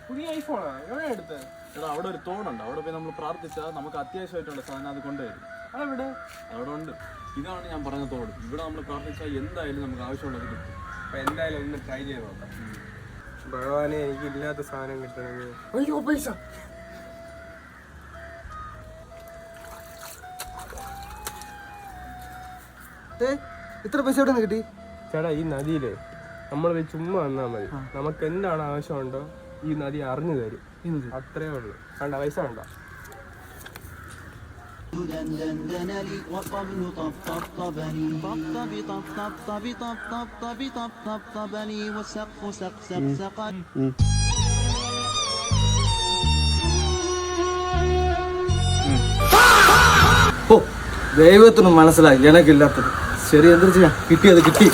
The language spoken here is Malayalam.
പുതിയ ഐഫോണാ എവിടെ എടുത്തത്? എടാ അവിടെ ഒരു തോടുണ്ട്, അവിടെ പോയി നമ്മൾ പ്രാർത്ഥിച്ചാൽ നമുക്ക് അത്യാവശ്യമായിട്ടുള്ള സാധനം അത് കൊണ്ടുവരും. അതെവിടെ? അവിടെ ഉണ്ട്. ഇതാണ് ഞാൻ പറഞ്ഞ തോട്. ഇവിടെ നമ്മൾ പ്രാർത്ഥിച്ചാൽ എന്തായാലും നമുക്ക് ആവശ്യമുള്ളത് കിട്ടും. അപ്പൊ എന്തായാലും ഒന്ന് ട്രൈ ചെയ്ത് നോക്കാം. ഭഗവാനെ, എനിക്ക് ഇല്ലാത്ത സാധനം കിട്ടണമെങ്കിൽ. അയ്യോ പൈസ. ഇത്ര പൈസ എവിടെ നിന്ന് കിട്ടി? ചേട്ടാ, ഈ നദിയില് നമ്മൾ ചുമ്മാ വന്നാൽ മതി. നമുക്ക് എന്താണ് ആവശ്യമുണ്ടോ ഈ നദി അറിഞ്ഞു തരും. അത്രേ ഉള്ളൂ. കണ്ട പൈസ കണ്ട. ദൈവത്തിനും മനസ്സിലായി എനക്കില്ലാത്തത്. ശരി, എന്തൊരു ചെയ്യാം, കിട്ടിയത് കിട്ടി.